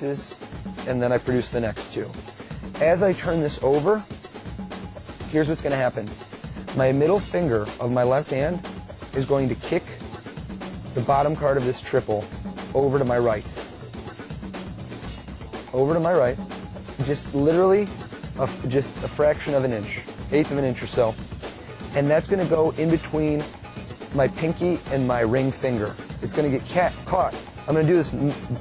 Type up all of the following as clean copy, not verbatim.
and then I produce the next two. As I turn this over, here's what's going to happen. My middle finger of my left hand is going to kick the bottom card of this triple over to my right. Over to my right, just literally just a fraction of an inch, eighth of an inch or so. And that's going to go in between my pinky and my ring finger. It's going to get caught. I'm going to do this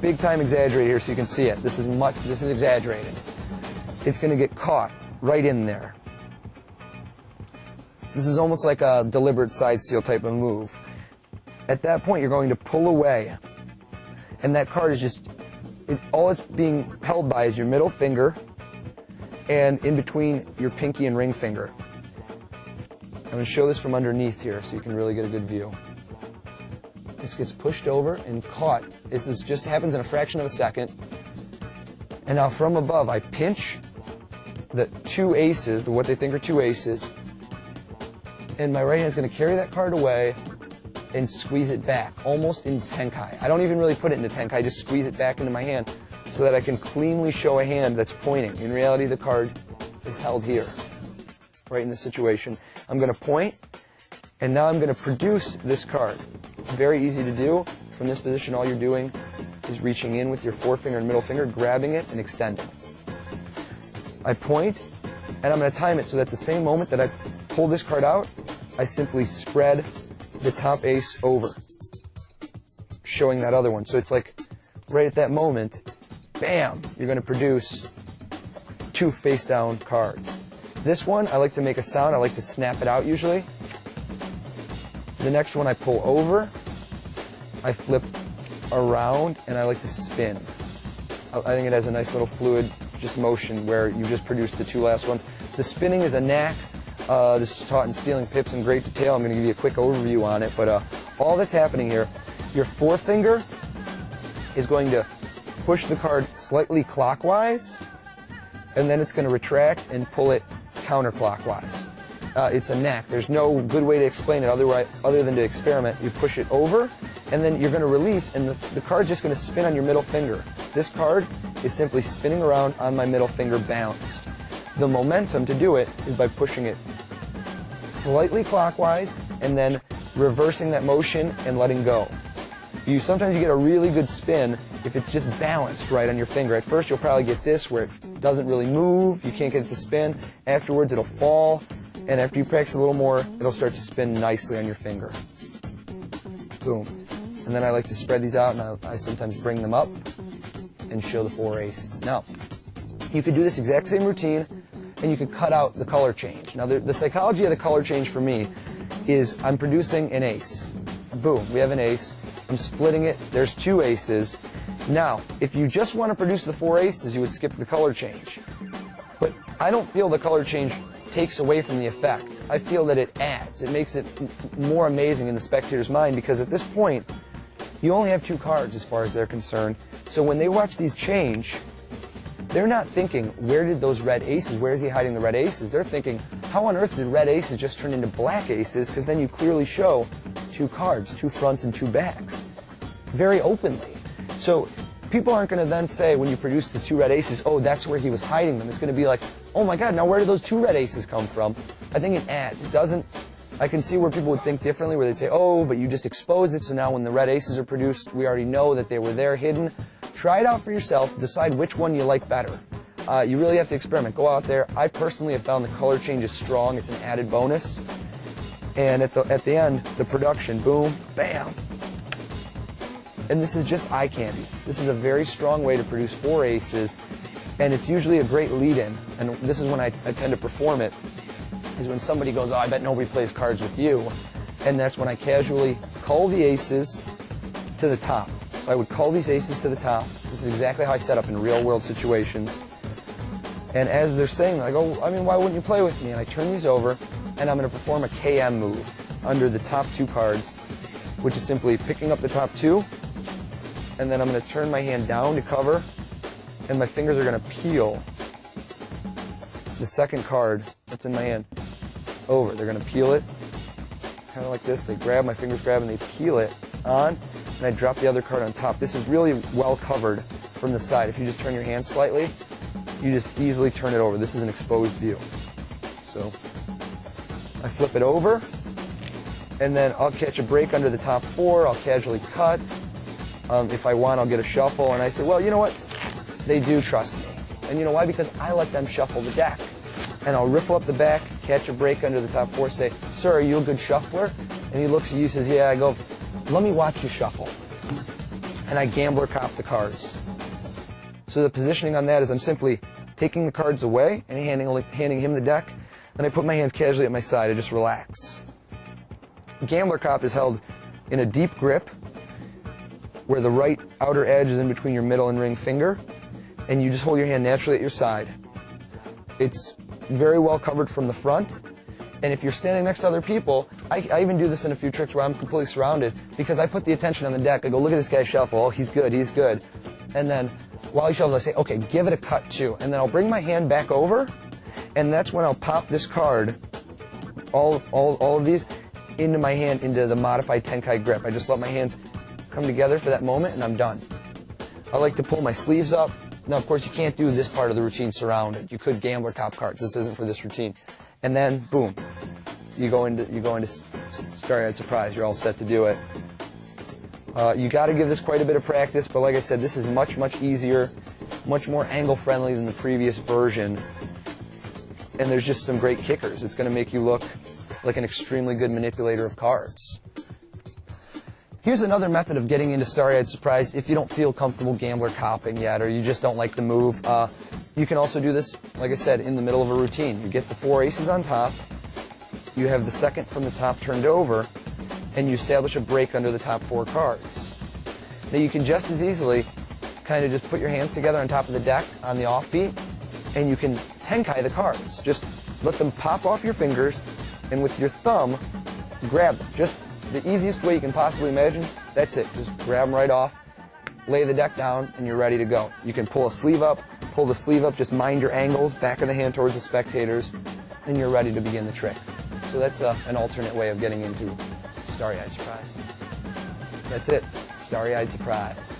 big time exaggerated here so you can see it. This is exaggerated. It's going to get caught right in there. This is almost like a deliberate side steal type of move. At that point, you're going to pull away, and that card is just, all it's being held by is your middle finger and in between your pinky and ring finger. I'm going to show this from underneath here so you can really get a good view. This gets pushed over and caught. This just happens in a fraction of a second. And now from above, I pinch the two aces, what they think are two aces, and my right hand is going to carry that card away and squeeze it back, almost in tenkai. I don't even really put it into tenkai, I just squeeze it back into my hand so that I can cleanly show a hand that's pointing. In reality, the card is held here, right in this situation. I'm going to point, and now I'm going to produce this card. Very easy to do. From this position, all you're doing is reaching in with your forefinger and middle finger, grabbing it and extending. I point, and I'm going to time it so that the same moment that I pull this card out, I simply spread the top ace over, showing that other one. So it's like right at that moment, bam, you're going to produce two face-down cards. This one, I like to make a sound. I like to snap it out usually. The next one I pull over, I flip around, and I like to spin. I think it has a nice little fluid just motion where you just produce the two last ones. The spinning is a knack. This is taught in Stealing Pips in great detail. I'm going to give you a quick overview on it, but all that's happening here, your forefinger is going to push the card slightly clockwise, and then it's going to retract and pull it counterclockwise. It's a knack. There's no good way to explain it other than to experiment. You push it over, and then you're going to release, and the card's just going to spin on your middle finger. This card is simply spinning around on my middle finger balanced. The momentum to do it is by pushing it slightly clockwise and then reversing that motion and letting go. Sometimes you get a really good spin if it's just balanced right on your finger. At first you'll probably get this where it doesn't really move, you can't get it to spin. Afterwards it'll fall, and after you practice a little more, it'll start to spin nicely on your finger. Boom. And then I like to spread these out, and I sometimes bring them up and show the four aces. Now, you could do this exact same routine, and you could cut out the color change. Now, the psychology of the color change for me is I'm producing an ace. Boom, we have an ace. I'm splitting it. There's two aces. Now, if you just want to produce the four aces, you would skip the color change. But I don't feel the color change takes away from the effect. I feel that it adds. It makes it more amazing in the spectator's mind, because at this point, you only have two cards as far as they're concerned. So when they watch these change, they're not thinking, where did those red aces, where is he hiding the red aces? They're thinking, how on earth did red aces just turn into black aces? Because then you clearly show two cards, two fronts and two backs, very openly. So people aren't going to then say, when you produce the two red aces, oh, that's where he was hiding them. It's going to be like, oh my God, now where did those two red aces come from? I think it adds. It doesn't. I can see where people would think differently, where they'd say, oh, but you just exposed it, so now when the red aces are produced, we already know that they were there hidden. Try it out for yourself. Decide which one you like better. You really have to experiment. Go out there. I personally have found the color change is strong. It's an added bonus. And at the end, the production, boom, bam. And this is just eye candy. This is a very strong way to produce four aces, and it's usually a great lead-in. And this is when I tend to perform it, is when somebody goes, oh, I bet nobody plays cards with you. And that's when I casually cull the aces to the top. So I would cull these aces to the top. This is exactly how I set up in real-world situations. And as they're saying, I go, I mean, why wouldn't you play with me? And I turn these over, and I'm going to perform a KM move under the top two cards, which is simply picking up the top two, and then I'm going to turn my hand down to cover, and my fingers are going to peel the second card that's in my hand over. They're going to peel it, kind of like this. They grab, my fingers grab, and they peel it on, and I drop the other card on top. This is really well covered from the side. If you just turn your hand slightly, you just easily turn it over. This is an exposed view. So I flip it over, and then I'll catch a break under the top four. I'll casually cut. If I want, I'll get a shuffle. And I say, well, you know what? They do trust me. And you know why? Because I let them shuffle the deck. And I'll riffle up the back, catch a break under the top four, say, sir, are you a good shuffler? And he looks at you and says, yeah. I go, let me watch you shuffle. And I gambler cop the cards. So the positioning on that is I'm simply taking the cards away and handing him the deck. Then I put my hands casually at my side. I just relax. Gambler cop is held in a deep grip where the right outer edge is in between your middle and ring finger, and you just hold your hand naturally at your side. It's very well covered from the front, and if you're standing next to other people, I even do this in a few tricks where I'm completely surrounded, because I put the attention on the deck. I go, look at this guy shuffle. Oh, he's good, he's good. And then while he shuffles, I say, okay, give it a cut too. And then I'll bring my hand back over, and that's when I'll pop this card, all of these, into my hand, into the modified tenkai grip. I just let my hands come together for that moment, and I'm done. I like to pull my sleeves up. Now, of course, you can't do this part of the routine surrounded. You could gambler cop cards. This isn't for this routine. And then, boom, you go into starry-eyed surprise. You're all set to do it. You got to give this quite a bit of practice, but like I said, this is much, much easier, much more angle-friendly than the previous version. And there's just some great kickers. It's going to make you look like an extremely good manipulator of cards. Here's another method of getting into starry-eyed surprise if you don't feel comfortable gambler copping yet, or you just don't like the move. You can also do this, like I said, in the middle of a routine. You get the four aces on top, you have the second from the top turned over, and you establish a break under the top four cards. Now you can just as easily kind of just put your hands together on top of the deck on the offbeat, and you can tenkai the cards. Just let them pop off your fingers, and with your thumb, grab them. Just the easiest way you can possibly imagine. That's it. Just grab them right off, lay the deck down, and you're ready to go. You can pull a sleeve up, pull the sleeve up, just mind your angles, back of the hand towards the spectators, and you're ready to begin the trick. So that's an alternate way of getting into starry-eyed surprise. That's it. Starry-eyed surprise.